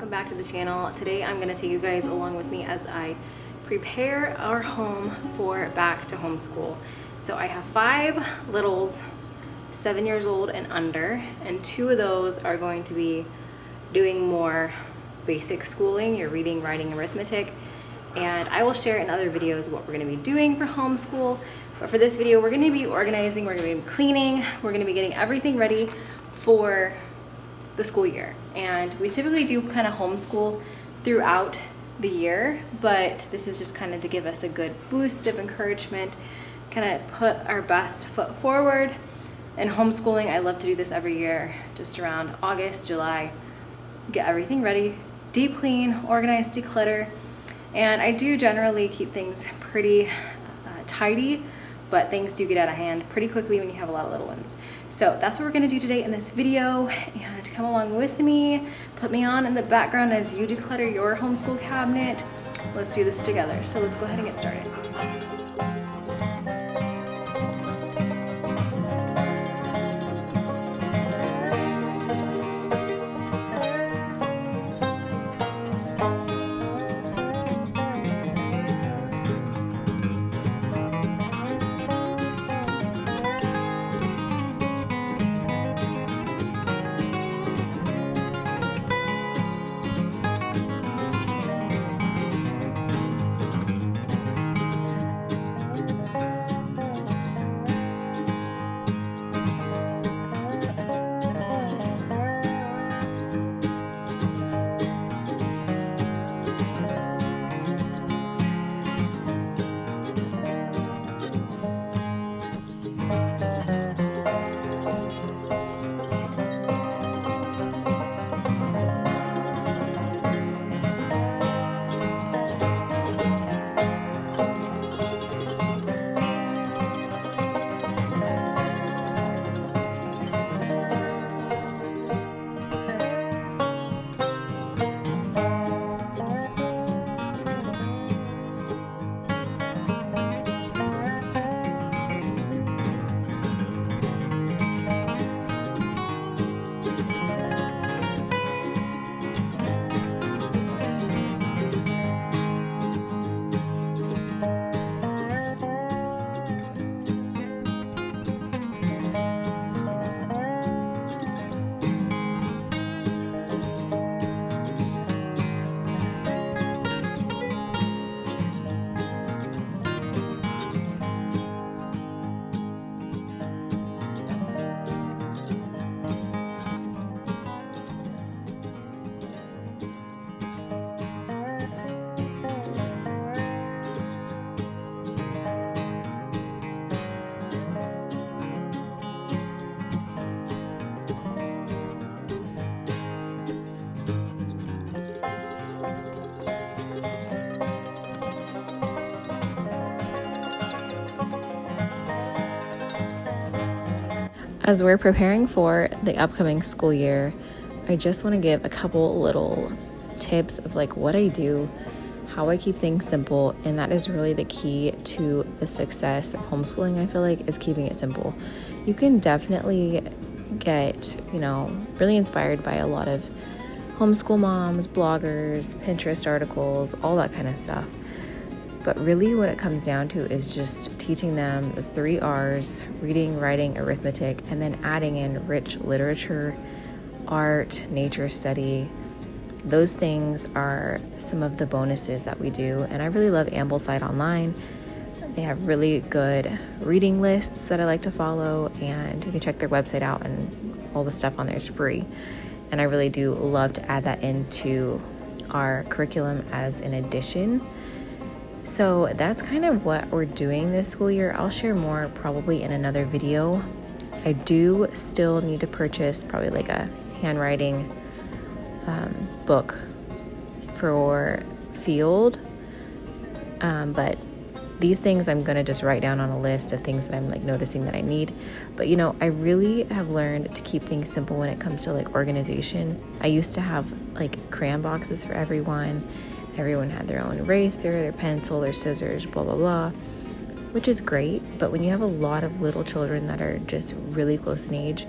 welcome back to the channel. Today I'm going to take you guys along with me as I prepare our home for back to homeschool. So I have 5 littles, 7 years old and under, and 2 of those are going to be doing more basic schooling, your reading, writing, arithmetic, and I will share in other videos what we're going to be doing for homeschool. But for this video, we're going to be organizing, we're going to be cleaning, we're going to be getting everything ready for the school year. And we typically do kind of homeschool throughout the year, but this is just kind of to give us a good boost of encouragement, kind of put our best foot forward. And homeschooling, I love to do this every year, just around August, July, get everything ready, deep clean, organize, declutter. And I do generally keep things pretty tidy, but things do get out of hand pretty quickly when you have a lot of little ones. So that's what we're gonna do today in this video, and come along with me, put me on in the background as you declutter your homeschool cabinet. Let's do this together. So let's go ahead and get started. As we're preparing for the upcoming school year, I just want to give a couple little tips of like what I do, how I keep things simple, and that is really the key to the success of homeschooling. I feel like is keeping it simple. You can definitely get, really inspired by a lot of homeschool moms, bloggers, Pinterest articles, all that kind of stuff. But really what it comes down to is just teaching them the 3 R's, reading, writing, arithmetic, and then adding in rich literature, art, nature study. Those things are some of the bonuses that we do. And I really love Ambleside Online. They have really good reading lists that I like to follow, and you can check their website out, and all the stuff on there is free. And I really do love to add that into our curriculum as an addition. So that's kind of what we're doing this school year. I'll share more probably in another video. I do still need to purchase probably like a handwriting book for field, but these things I'm going to just write down on a list of things that I'm like noticing that I need. But I really have learned to keep things simple when it comes to like organization. I used to have like crayon boxes for everyone. Everyone had their own eraser, their pencil, their scissors, blah, blah, blah, which is great. But when you have a lot of little children that are just really close in age,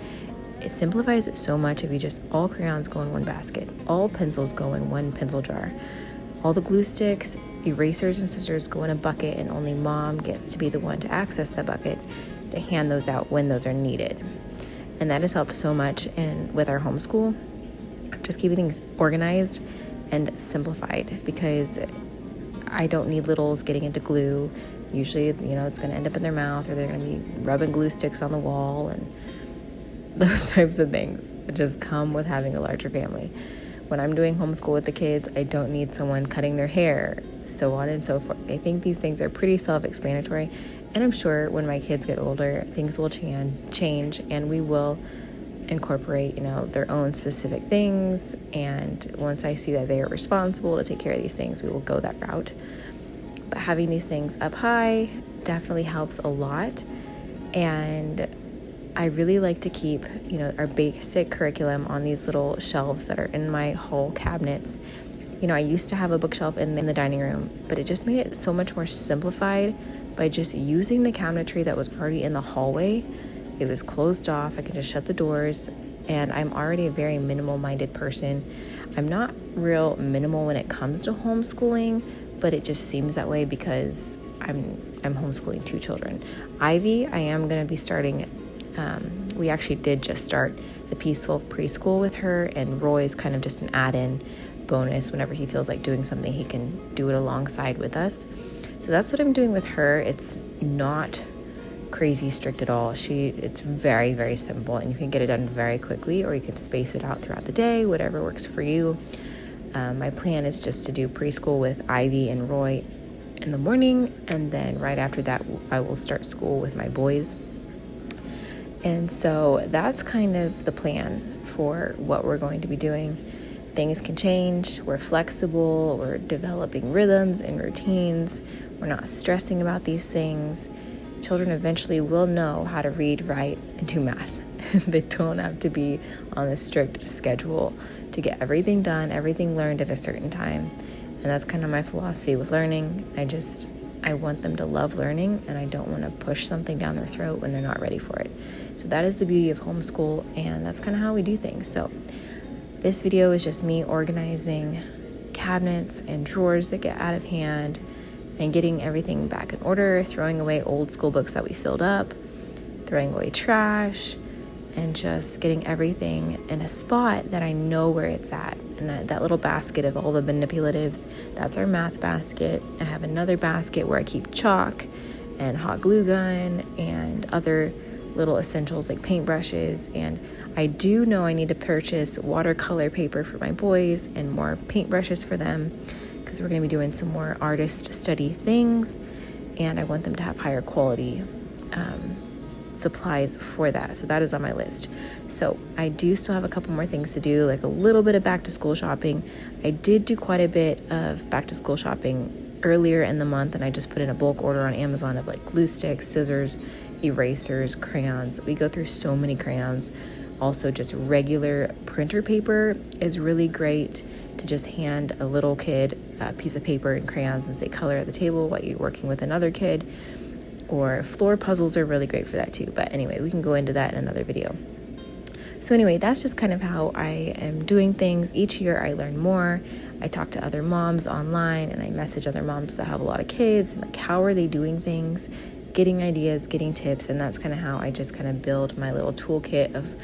it simplifies it so much if you just all crayons go in one basket, all pencils go in one pencil jar, all the glue sticks, erasers, and scissors go in a bucket, and only mom gets to be the one to access that bucket to hand those out when those are needed. And that has helped so much with our homeschool, just keeping things organized and simplified, because I don't need littles getting into glue. Usually, it's going to end up in their mouth, or they're going to be rubbing glue sticks on the wall and those types of things that just come with having a larger family. When I'm doing homeschool with the kids, I don't need someone cutting their hair, so on and so forth. I think these things are pretty self-explanatory, and I'm sure when my kids get older, things will change, and we will incorporate, their own specific things. And once I see that they are responsible to take care of these things, we will go that route. But having these things up high definitely helps a lot. And I really like to keep, our basic curriculum on these little shelves that are in my hall cabinets. I used to have a bookshelf in the dining room, but it just made it so much more simplified by just using the cabinetry that was already in the hallway. It was closed off. I could just shut the doors, and I'm already a very minimal-minded person. I'm not real minimal when it comes to homeschooling, but it just seems that way because I'm homeschooling 2 children. Ivy, I am going to be starting. We actually did just start the Peaceful Preschool with her, and Roy's kind of just an add-in bonus. Whenever he feels like doing something, he can do it alongside with us. So that's what I'm doing with her. It's not crazy strict at all. It's very, very simple, and you can get it done very quickly, or you can space it out throughout the day, whatever works for you. My plan is just to do preschool with Ivy and Roy in the morning, and then right after that I will start school with my boys. And so that's kind of the plan for what we're going to be doing. Things can change. We're flexible. We're developing rhythms and routines. We're not stressing about these things. Children eventually will know how to read, write, and do math. They don't have to be on a strict schedule to get everything done, everything learned at a certain time. And that's kind of my philosophy with learning. I want them to love learning, and I don't want to push something down their throat when they're not ready for it. So that is the beauty of homeschool, and that's kind of how we do things. So this video is just me organizing cabinets and drawers that get out of hand, and getting everything back in order, throwing away old school books that we filled up, throwing away trash, and just getting everything in a spot that I know where it's at. And that little basket of all the manipulatives, that's our math basket. I have another basket where I keep chalk and hot glue gun and other little essentials like paintbrushes. And I do know I need to purchase watercolor paper for my boys and more paintbrushes for them, because we're going to be doing some more artist study things, and I want them to have higher quality supplies for that. So that is on my list. So I do still have a couple more things to do, like a little bit of back to school shopping. I did do quite a bit of back to school shopping earlier in the month, and I just put in a bulk order on Amazon of like glue sticks, scissors, erasers, crayons. We go through so many crayons. Also, just regular printer paper is really great to just hand a little kid a piece of paper and crayons and say color at the table while you're working with another kid. Or floor puzzles are really great for that too. But anyway, we can go into that in another video. So anyway, that's just kind of how I am doing things. Each year I learn more. I talk to other moms online, and I message other moms that have a lot of kids, and like, how are they doing things, getting ideas, getting tips. And that's kind of how I just kind of build my little toolkit of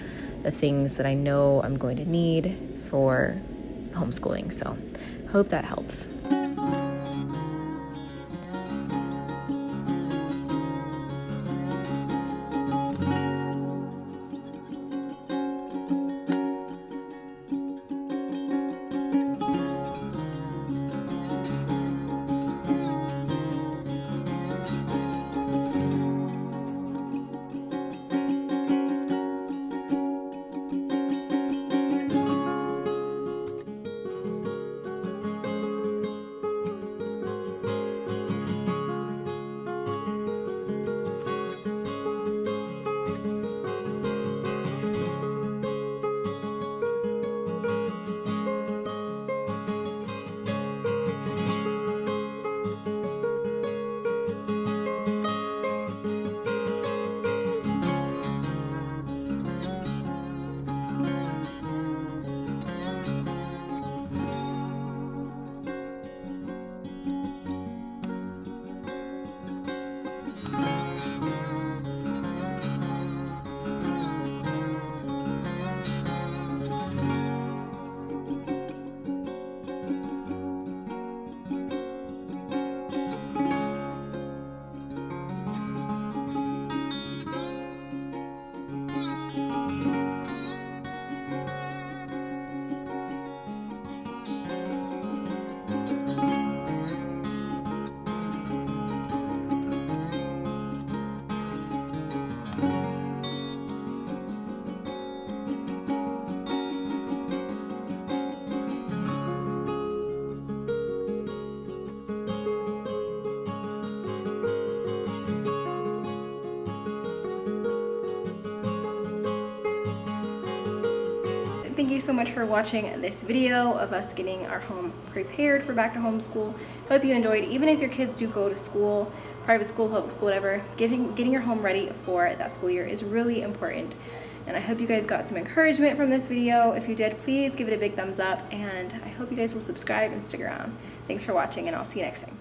the things that I know I'm going to need for homeschooling. So hope that helps. you so much for watching this video of us getting our home prepared for back to homeschool. Hope you enjoyed. Even if your kids do go to school, private school, public school, whatever, getting your home ready for that school year is really important. And I hope you guys got some encouragement from this video. If you did, please give it a big thumbs up, and I hope you guys will subscribe and stick around. Thanks for watching, and I'll see you next time.